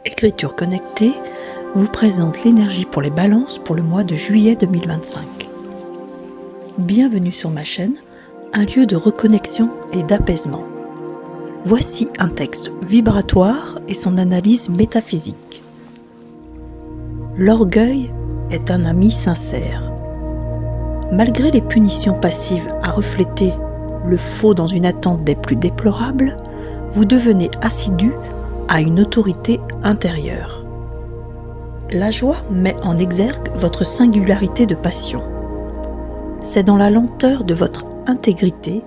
Écriture connectée vous présente l'énergie pour les balances pour le mois de juillet 2025. Bienvenue sur ma chaîne, un lieu de reconnexion et d'apaisement. Voici un texte vibratoire et son analyse métaphysique. L'orgueil est un ami sincère. Malgré les punitions passives à refléter le faux dans une attente des plus déplorables, vous devenez assidu à une autorité intérieure. La joie met en exergue votre singularité de passion. C'est dans la lenteur de votre intégrité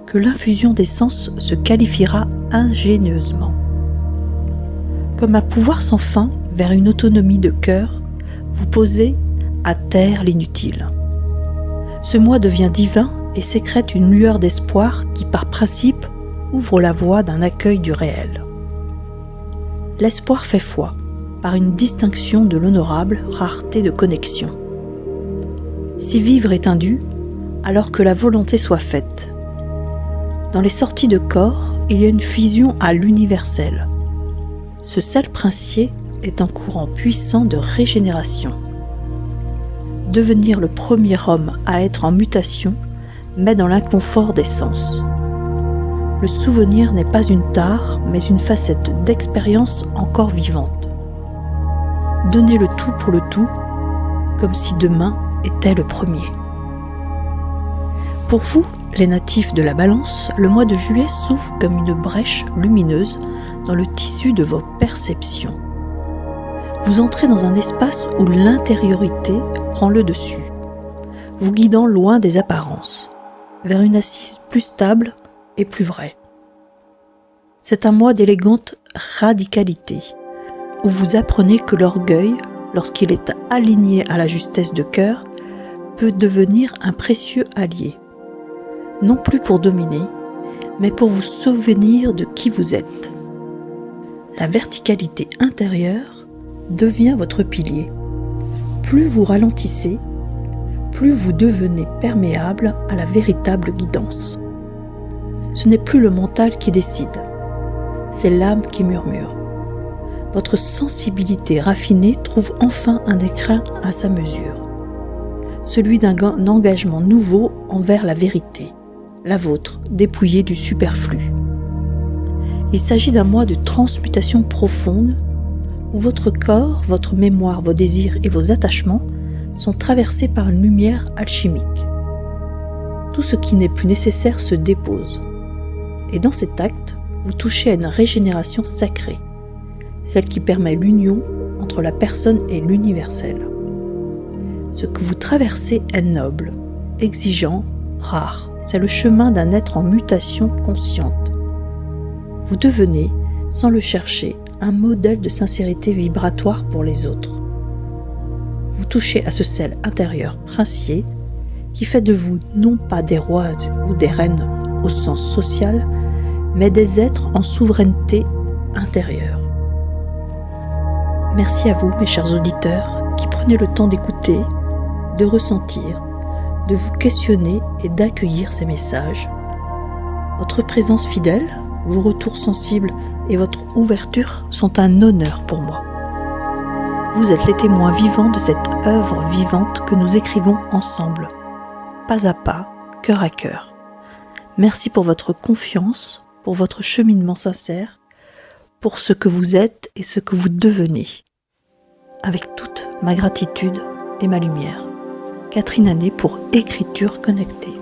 que l'infusion des sens se qualifiera ingénieusement. Comme un pouvoir sans fin vers une autonomie de cœur, vous posez à terre l'inutile. Ce mois devient divin et sécrète une lueur d'espoir qui, par principe, ouvre la voie d'un accueil du réel. L'espoir fait foi, par une distinction de l'honorable rareté de connexion. Si vivre est un dû, alors que la volonté soit faite. Dans les sorties de corps, il y a une fusion à l'universel. Ce sel princier est un courant puissant de régénération. Devenir le premier homme à être en mutation met dans l'inconfort des sens. Le souvenir n'est pas une tare, mais une facette d'expérience encore vivante. Donnez le tout pour le tout, comme si demain était le premier. Pour vous, les natifs de la Balance, le mois de juillet s'ouvre comme une brèche lumineuse dans le tissu de vos perceptions. Vous entrez dans un espace où l'intériorité prend le dessus, vous guidant loin des apparences, vers une assise plus stable et plus vraie. C'est un mois d'élégante radicalité, où vous apprenez que l'orgueil, lorsqu'il est aligné à la justesse de cœur, peut devenir un précieux allié. Non plus pour dominer, mais pour vous souvenir de qui vous êtes. La verticalité intérieure devient votre pilier. Plus vous ralentissez, plus vous devenez perméable à la véritable guidance. Ce n'est plus le mental qui décide, c'est l'âme qui murmure. Votre sensibilité raffinée trouve enfin un écrin à sa mesure, celui d'un engagement nouveau envers la vérité, la vôtre, dépouillée du superflu. Il s'agit d'un mois de transmutation profonde où votre corps, votre mémoire, vos désirs et vos attachements sont traversés par une lumière alchimique. Tout ce qui n'est plus nécessaire se dépose. Et dans cet acte, vous touchez à une régénération sacrée, celle qui permet l'union entre la personne et l'universel. Ce que vous traversez est noble, exigeant, rare. C'est le chemin d'un être en mutation consciente. Vous devenez, sans le chercher, un modèle de sincérité vibratoire pour les autres. Vous touchez à ce sel intérieur princier qui fait de vous non pas des rois ou des reines au sens social, mais des êtres en souveraineté intérieure. Merci à vous, mes chers auditeurs, qui prenez le temps d'écouter, de ressentir, de vous questionner et d'accueillir ces messages. Votre présence fidèle, vos retours sensibles et votre ouverture sont un honneur pour moi. Vous êtes les témoins vivants de cette œuvre vivante que nous écrivons ensemble, pas à pas, cœur à cœur. Merci pour votre confiance, pour votre cheminement sincère, pour ce que vous êtes et ce que vous devenez. Avec toute ma gratitude et ma lumière. Catherine Anet pour Écriture connectée.